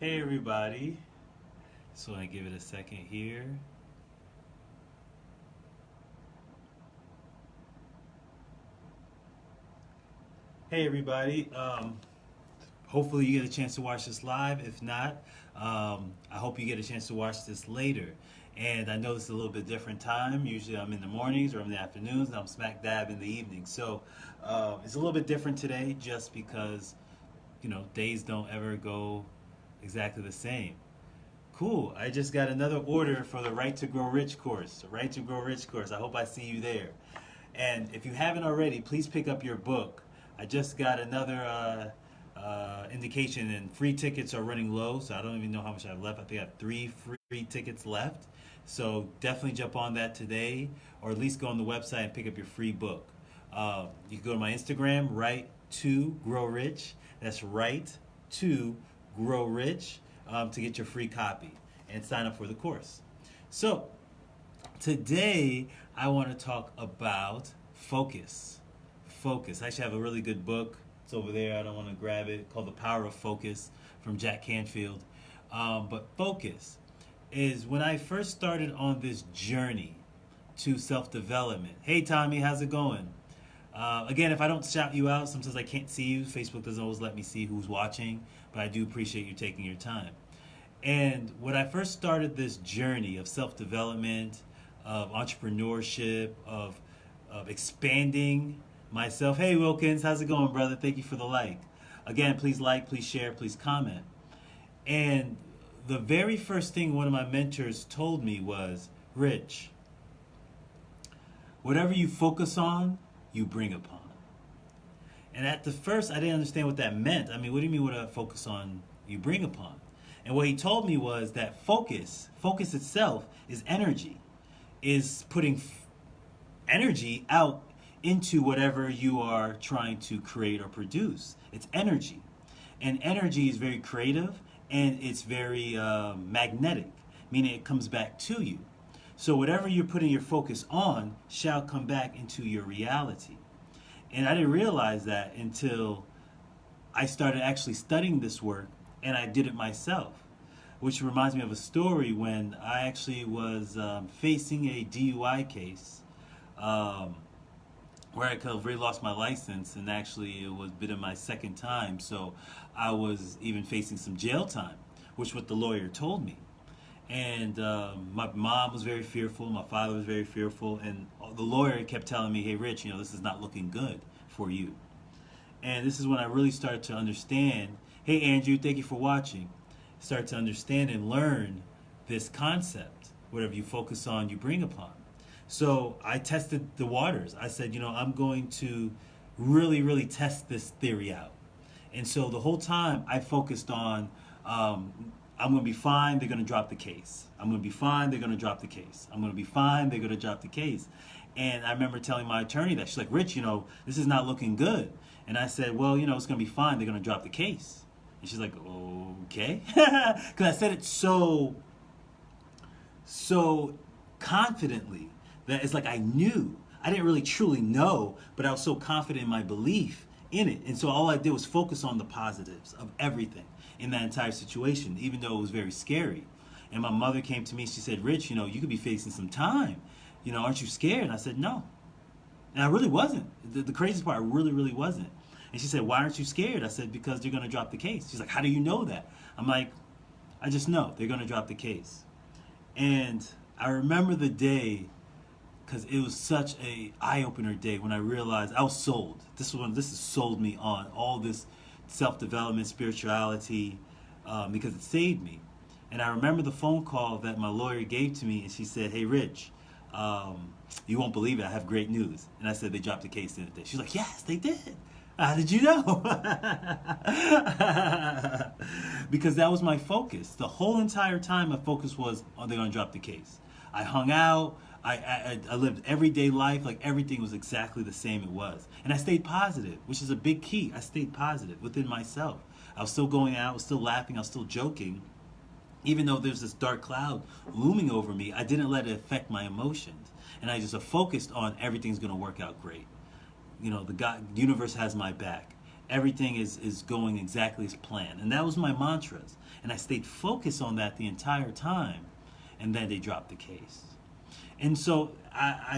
Hey everybody, just want to give it a second here. Hey everybody, hopefully you get a chance to watch this live. If not, I hope you get a chance to watch this later. And I know this is a little bit different time. Usually I'm in the mornings or in the afternoons, and I'm smack dab in the evening. So it's a little bit different today just because, days don't ever go exactly the same. Cool. I just got another order for the Right to Grow Rich course. The Right to Grow Rich course. I hope I see you there. And if you haven't already, please pick up your book. I just got another indication, and free tickets are running low, so I don't even know how much I have left. I think I have three free tickets left. So definitely jump on that today, or at least go on the website and pick up your free book. You can go to my Instagram, Right to Grow Rich. That's Right to Grow Rich, to get your free copy and sign up for the course. So today I want to talk about focus. Focus. I actually have a really good book. It's over there. I don't want to grab it. Called The Power of Focus from Jack Canfield. But focus is when I first started on this journey to self-development. Hey Tommy, how's it going? Again, if I don't shout you out, sometimes I can't see you. Facebook doesn't always let me see who's watching, but I do appreciate you taking your time. And when I first started this journey of self-development, of entrepreneurship, of expanding myself. Hey Wilkins, how's it going, brother? Thank you for the like, please share, please comment. And the very first thing one of my mentors told me was, Rich, whatever you focus on, you bring upon. And at the first, I didn't understand what that meant. I mean, what do you mean what I focus on, you bring upon? And what he told me was that focus itself is energy, is putting energy out into whatever you are trying to create or produce. It's energy. And energy is very creative, and it's very magnetic, meaning it comes back to you. So whatever you're putting your focus on shall come back into your reality. And I didn't realize that until I started actually studying this work, and I did it myself, which reminds me of a story when I actually was facing a DUI case, where I could have really lost my license, and actually it was been in my second time, so I was even facing some jail time, which what the lawyer told me. And my mom was very fearful, my father was very fearful, and the lawyer kept telling me, hey Rich, this is not looking good for you. And this is when I really started to understand, hey Andrew, thank you for watching, start to understand and learn this concept, whatever you focus on, you bring upon. So I tested the waters. I said, I'm going to really test this theory out. And so the whole time I focused on, I'm going to be fine, they're going to drop the case. I'm going to be fine, they're going to drop the case. I'm going to be fine, they're going to drop the case. And I remember telling my attorney that. She's like, Rich, this is not looking good. And I said, well, it's going to be fine, they're going to drop the case. And she's like, okay. Because I said it so confidently that it's like I knew. I didn't really truly know, but I was so confident in my belief in it. And so all I did was focus on the positives of everything in that entire situation, even though it was very scary. And my mother came to me, she said, Rich, you could be facing some time. Aren't you scared? And I said, no. And I really wasn't. The craziest part, I really wasn't. And she said, why aren't you scared? I said, because they're going to drop the case. She's like, how do you know that? I'm like, I just know they're going to drop the case. And I remember the day, because it was such a eye-opener day when I realized I was sold. This has sold me on all this self-development, spirituality, because it saved me. And I remember the phone call that my lawyer gave to me, and she said, hey Rich, you won't believe it, I have great news. And I said, they dropped the case the other day. She's like, yes, they did. How did you know? Because that was my focus. The whole entire time my focus was, oh, they're going to drop the case. I hung out. I lived everyday life, like everything was exactly the same it was. And I stayed positive, which is a big key. I stayed positive within myself. I was still going out, I was still laughing, I was still joking. Even though there's this dark cloud looming over me, I didn't let it affect my emotions. And I just focused on everything's going to work out great. The universe has my back. everything is going exactly as planned. And that was my mantras. And I stayed focused on that the entire time. And then they dropped the case. And so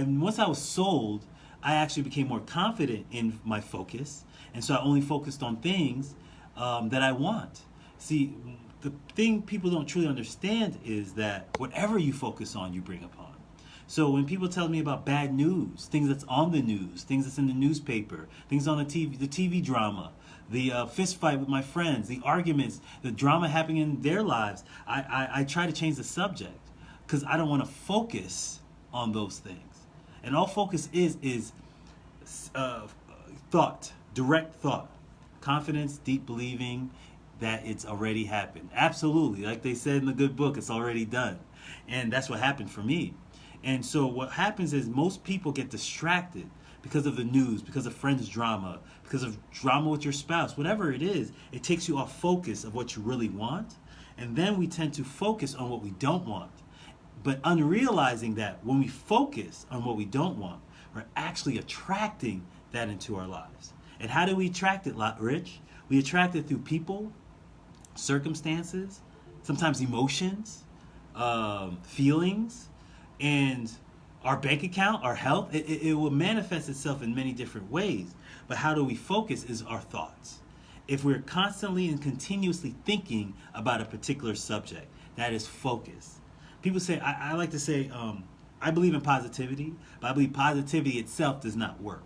once I was sold, I actually became more confident in my focus. And so I only focused on things that I want. See, the thing people don't truly understand is that whatever you focus on, you bring upon. So when people tell me about bad news, things that's on the news, things that's in the newspaper, things on the TV drama, the fist fight with my friends, the arguments, the drama happening in their lives, I try to change the subject because I don't want to focus on those things. And all focus is thought, direct thought, confidence, deep believing that it's already happened. Absolutely. Like they said in the good book, it's already done. And that's what happened for me. And so what happens is most people get distracted because of the news, because of friends' drama, because of drama with your spouse, whatever it is, it takes you off focus of what you really want. And then we tend to focus on what we don't want. But unrealizing that when we focus on what we don't want, we're actually attracting that into our lives. And how do we attract it, Rich? We attract it through people, circumstances, sometimes emotions, feelings, and our bank account, our health. It will manifest itself in many different ways. But how do we focus is our thoughts. If we're constantly and continuously thinking about a particular subject, that is focus. People say, I like to say, I believe in positivity, but I believe positivity itself does not work.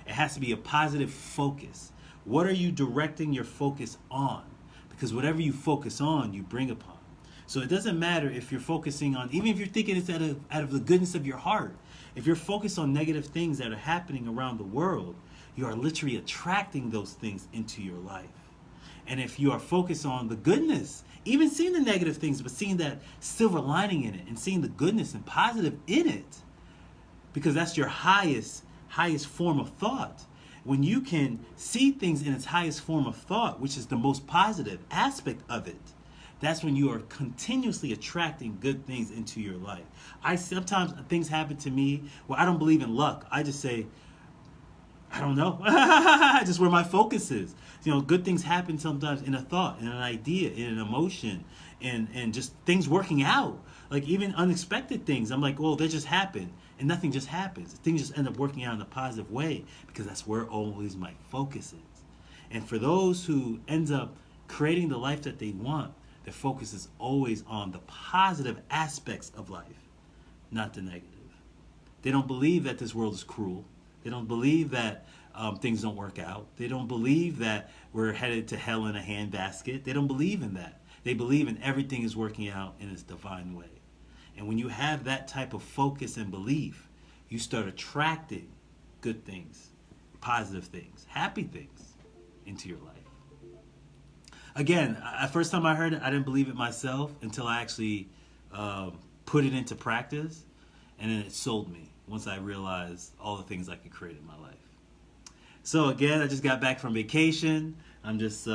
It has to be a positive focus. What are you directing your focus on? Because whatever you focus on, you bring upon. So it doesn't matter if you're focusing on, even if you're thinking it's out of the goodness of your heart, if you're focused on negative things that are happening around the world, you are literally attracting those things into your life. And if you are focused on the goodness, even seeing the negative things, but seeing that silver lining in it and seeing the goodness and positive in it, because that's your highest form of thought. When you can see things in its highest form of thought, which is the most positive aspect of it, that's when you are continuously attracting good things into your life. Sometimes things happen to me where I don't believe in luck. I just say, I don't know. Just where my focus is. Good things happen sometimes in a thought, in an idea, in an emotion, and just things working out. Like even unexpected things. I'm like, well, they just happen. And nothing just happens. Things just end up working out in a positive way because that's where always my focus is. And for those who end up creating the life that they want, their focus is always on the positive aspects of life, not the negative. They don't believe that this world is cruel. They don't believe that things don't work out. They don't believe that we're headed to hell in a handbasket. They don't believe in that. They believe in everything is working out in its divine way. And when you have that type of focus and belief, you start attracting good things, positive things, happy things into your life. Again, the first time I heard it, I didn't believe it myself until I actually put it into practice. And then it sold me once I realized all the things I could create in my life. So again, I just got back from vacation. I'm just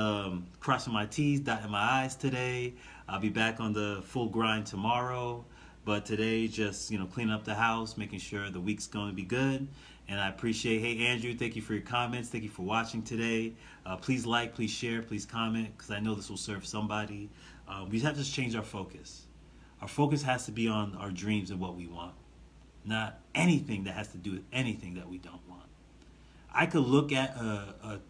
crossing my T's, dotting my I's today. I'll be back on the full grind tomorrow. But today, just cleaning up the house, making sure the week's going to be good. And I appreciate, hey Andrew, thank you for your comments. Thank you for watching today. Please like, please share, please comment, because I know this will serve somebody. We have to just change our focus. Our focus has to be on our dreams and what we want, not anything that has to do with anything that we don't want. I could look at a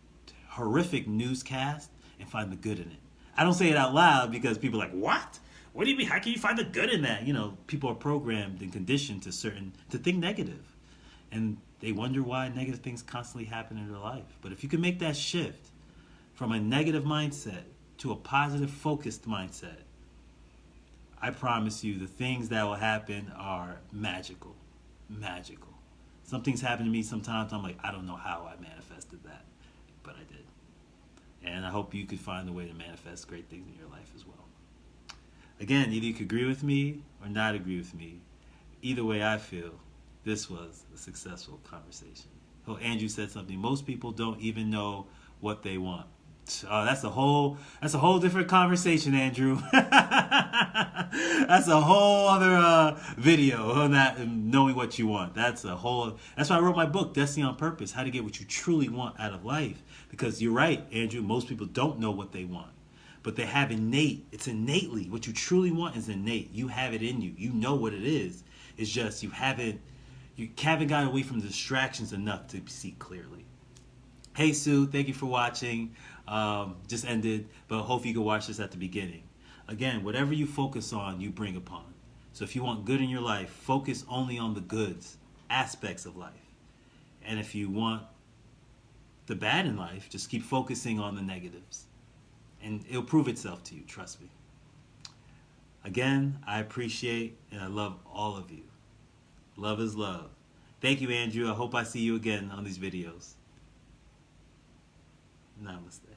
horrific newscast and find the good in it. I don't say it out loud because people are like, what? What do you mean? How can you find the good in that? People are programmed and conditioned to think negative. And they wonder why negative things constantly happen in their life. But if you can make that shift from a negative mindset to a positive focused mindset, I promise you the things that will happen are magical. Magical. Some things happen to me sometimes. I'm like, I don't know how I manifested that, but I did. And I hope you could find a way to manifest great things in your life as well. Again, either you could agree with me or not agree with me. Either way I feel, this was a successful conversation. Oh, Andrew said something. Most people don't even know what they want. That's a whole different conversation, Andrew. That's a whole other video on that and knowing what you want. That's why I wrote my book, Destiny on Purpose: How to Get What You Truly Want Out of Life. Because you're right, Andrew, most people don't know what they want. But they have it's innately. What you truly want is innate. You have it in you. You know what it is. It's just you haven't gotten away from the distractions enough to see clearly. Hey Sue, thank you for watching. Just ended, but hope you can watch this at the beginning. Again, whatever you focus on, you bring upon. So if you want good in your life, focus only on the goods, aspects of life. And if you want the bad in life, just keep focusing on the negatives. And it'll prove itself to you, trust me. Again, I appreciate and I love all of you. Love is love. Thank you, Andrew. I hope I see you again on these videos. Namaste.